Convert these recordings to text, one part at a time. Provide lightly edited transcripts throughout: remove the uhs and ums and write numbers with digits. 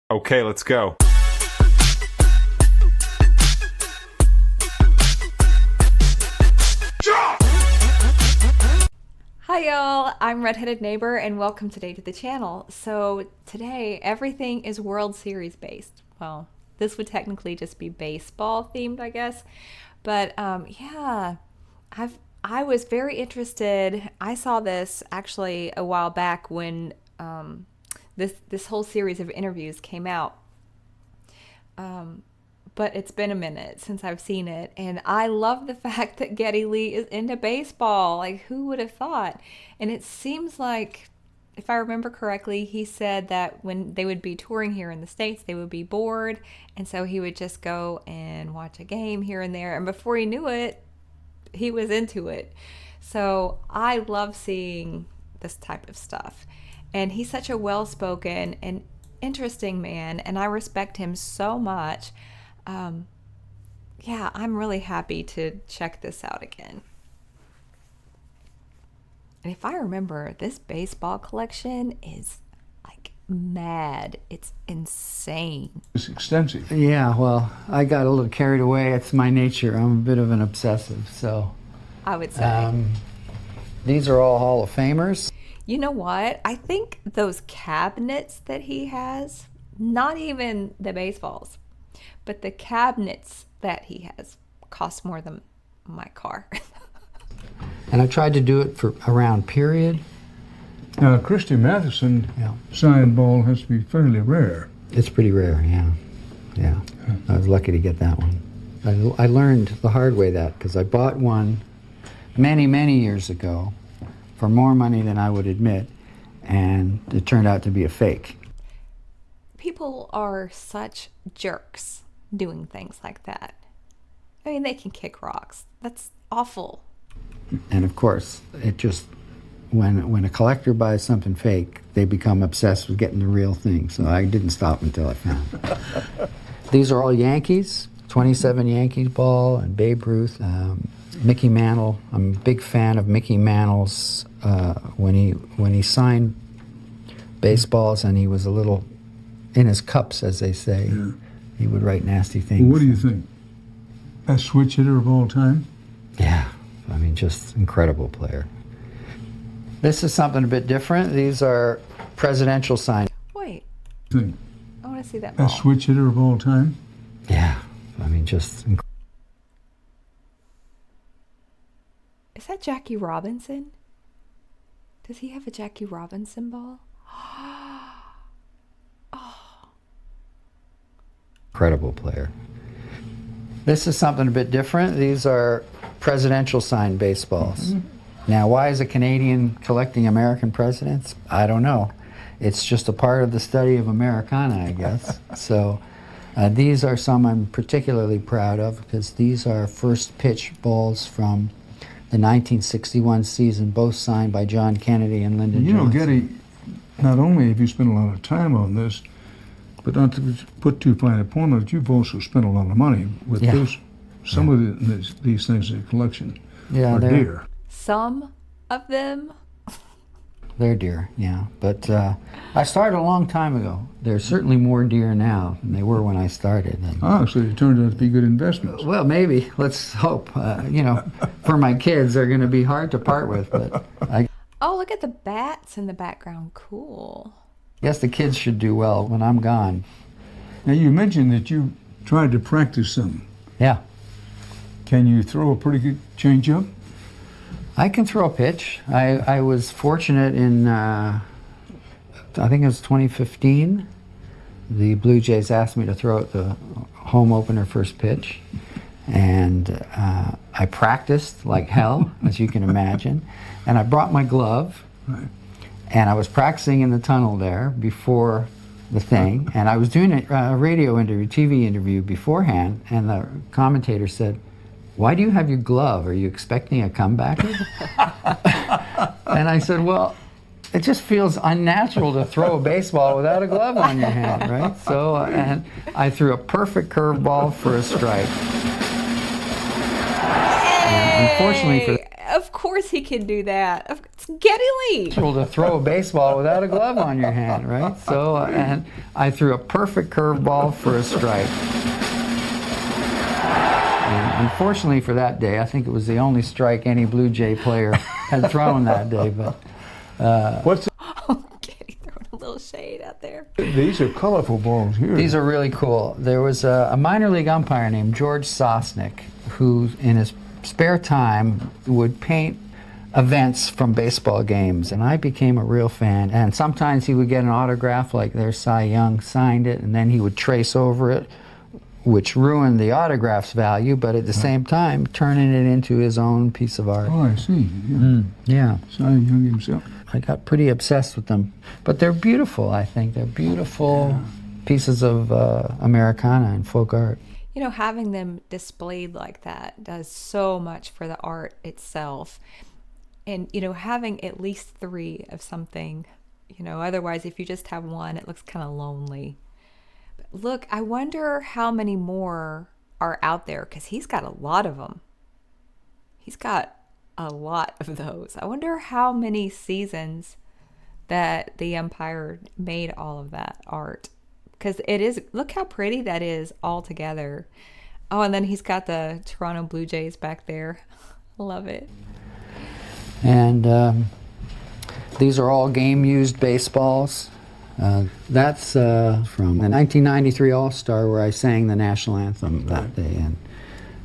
Okay, let's go. Hi y'all, I'm Redheaded Neighbor and welcome today to the channel. So today everything is World Series based. Well, this would technically just be baseball themed, I guess. But yeah, I was very interested. I saw this actually a while back when this whole series of interviews came out. But it's been a minute since I've seen it, and I love the fact that Geddy Lee is into baseball. Like, who would have thought? And it seems like, if I remember correctly, he said that when they would be touring here in the States, they would be bored, and so he would just go and watch a game here and there, and before he knew it, he was into it. So I love seeing this type of stuff. And he's such a well-spoken and interesting man, and I respect him so much. Yeah, I'm really happy to check this out again. And if I remember, this baseball collection is like mad. It's insane. It's extensive. Yeah, well, I got a little carried away. It's my nature. I'm a bit of an obsessive, so. I would say. These are all Hall of Famers. You know what? I think those cabinets that he has, not even the baseballs, but the cabinets that he has cost more than my car. And I tried to do it for around period. Christy Matheson signed ball has to be fairly rare. It's pretty rare, yeah. I was lucky to get that one. I learned the hard way that, because I bought one many, many years ago for more money than I would admit, and it turned out to be a fake. People are such jerks doing things like that. I mean, they can kick rocks. That's awful. And of course, it just, when a collector buys something fake, they become obsessed with getting the real thing. So I didn't stop until I found it. These are all Yankees, 27 Yankees ball, and Babe Ruth, Mickey Mantle. I'm a big fan of Mickey Mantle's when he signed baseballs, and he was a little in his cups, as they say. Yeah. He would write nasty things. Well, what do you think? Best switch hitter of all time? Yeah, I mean, just incredible player. This is something a bit different. These are presidential signs. Wait. Think. I want to see that ball. Best switch hitter of all time? Yeah, I mean, just Is that Jackie Robinson? Does he have a Jackie Robinson ball? incredible player. This is something a bit different. These are presidential signed baseballs. Mm-hmm. Now, why is a Canadian collecting American presidents? I don't know. It's just a part of the study of Americana, I guess. So these are some I'm particularly proud of, because these are first pitch balls from the 1961 season, both signed by John Kennedy and Lyndon Johnson. You know, Geddy, not only have you spent a lot of time on this, but not to put too fine a point on it, you've also spent a lot of money with this. Some of these things in the collection are dear. Some of them? They're dear, yeah. But I started a long time ago. They're certainly more dear now than they were when I started. And, so it turned out to be good investments. Well, maybe. Let's hope. You know, for my kids, they're going to be hard to part with. But Oh, look at the bats in the background. Cool. Guess the kids should do well when I'm gone. Now, you mentioned that you tried to practice some. Yeah. Can you throw a pretty good changeup? I can throw a pitch. I was fortunate in, I think it was 2015, the Blue Jays asked me to throw out the home opener first pitch. And I practiced like hell, as you can imagine. And I brought my glove. Right. And I was practicing in the tunnel there before the thing. And I was doing a radio interview, TV interview beforehand. And the commentator said, "Why do you have your glove? Are you expecting a comebacker?" And I said, "Well, it just feels unnatural to throw a baseball without a glove on your hand, right?" So, and I threw a perfect curveball for a strike. And unfortunately for Of course he can do that. It's Geddy Lee. Able to throw a baseball without a glove on your hand, right? So, and I threw a perfect curveball for a strike. And unfortunately for that day, I think it was the only strike any Blue Jay player had thrown that day. But What's Oh, Geddy throwing a little shade out there. these are colorful balls here. these are really cool. There was a minor league umpire named George Sosnick who, in his spare time, would paint events from baseball games, and I became a real fan. And sometimes he would get an autograph, like there's Cy Young signed it, and then he would trace over it, which ruined the autograph's value, but at the same time turning it into his own piece of art. Oh, I see. Yeah. Yeah, Cy Young himself. I got pretty obsessed with them. But they're beautiful, I think. They're beautiful pieces of Americana and folk art. You know, having them displayed like that does so much for the art itself. And, you know, having at least 3 of something, you know, otherwise if you just have one, it looks kind of lonely. But look, I wonder how many more are out there, because he's got a lot of them. He's got a lot of those. I wonder how many seasons that the umpire made all of that art. Because it is, look how pretty that is all together. Oh, and then he's got the Toronto Blue Jays back there. Love it. And these are all game-used baseballs. That's from the 1993 All-Star, where I sang the national anthem that day.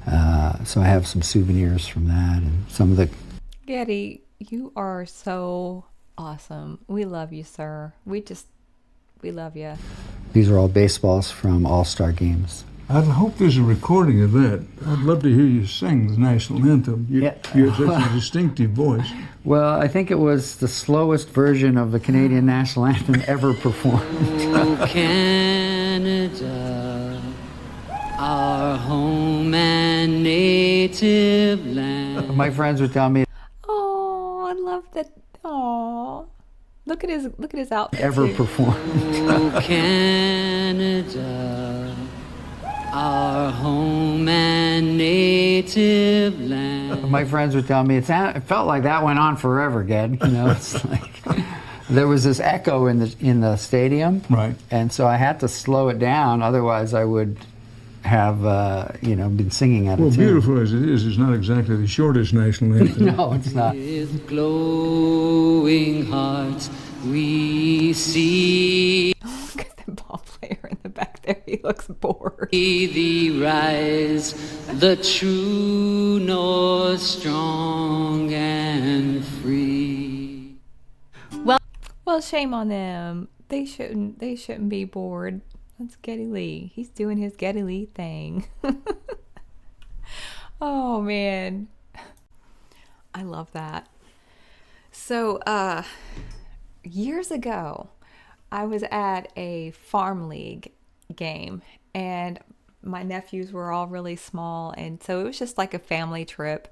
And so I have some souvenirs from that and some of the... Geddy, you are so awesome. We love you, sir. We love you. These are all baseballs from All-Star games. I hope there's a recording of that. I'd love to hear you sing the national anthem. You have such a distinctive voice. Well, I think it was the slowest version of the Canadian national anthem ever performed. Oh, Canada, our home and native land. My friends would tell me, Oh, I love that. Oh, look at his outfit. ever too. performed. Oh, Canada, our home and native land. My friends would tell me it felt like that went on forever, Ged. You know, it's like there was this echo in the stadium, Right. and so I had to slow it down. Otherwise, I would have been singing at a Well, tune. beautiful as it is, it's not exactly the shortest national anthem. No, it's not. With glowing hearts we see Look at the ball player in the back there. He looks bored. thee rise, the true north, strong and free. Well, shame on them. They shouldn't be bored. That's Geddy Lee. He's doing his Geddy Lee thing. Oh man. I love that. So, years ago, I was at a farm league game, and my nephews were all really small, and so it was just like a family trip.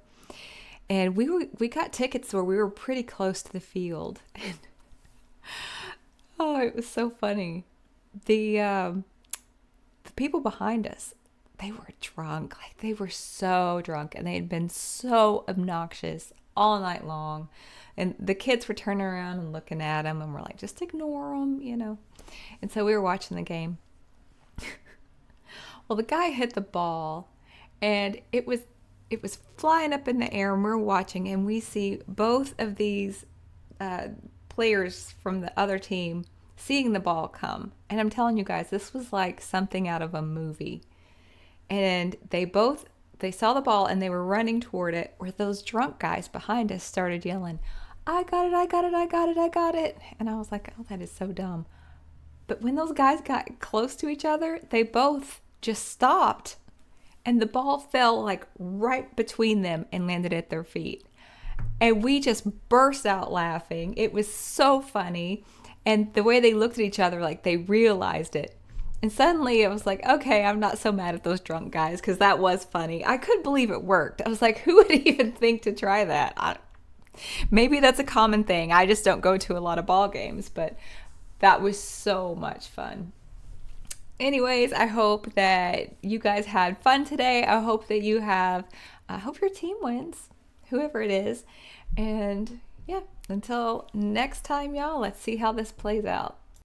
And we got tickets where we were pretty close to the field. Oh, it was so funny. The people behind us, they were drunk. Like, they were so drunk, and they had been so obnoxious all night long. And the kids were turning around and looking at them, and we're like, just ignore them, you know. And so we were watching the game. Well, the guy hit the ball, and it was flying up in the air, and we're watching, and we see both of these players from the other team seeing the ball come. And I'm telling you guys, this was like something out of a movie. And they saw the ball, and they were running toward it, where those drunk guys behind us started yelling, I got it, I got it, I got it, I got it. And I was like, oh, that is so dumb. But when those guys got close to each other, they both just stopped, and the ball fell like right between them and landed at their feet. And we just burst out laughing. It was so funny. And the way they looked at each other, like they realized it. And suddenly it was like, okay, I'm not so mad at those drunk guys, because that was funny. I couldn't believe it worked. I was like, who would even think to try that? Maybe that's a common thing. I just don't go to a lot of ball games, but that was so much fun. Anyways, I hope that you guys had fun today. I hope that I hope your team wins, whoever it is. And yeah, Until next time, y'all, let's see how this plays out.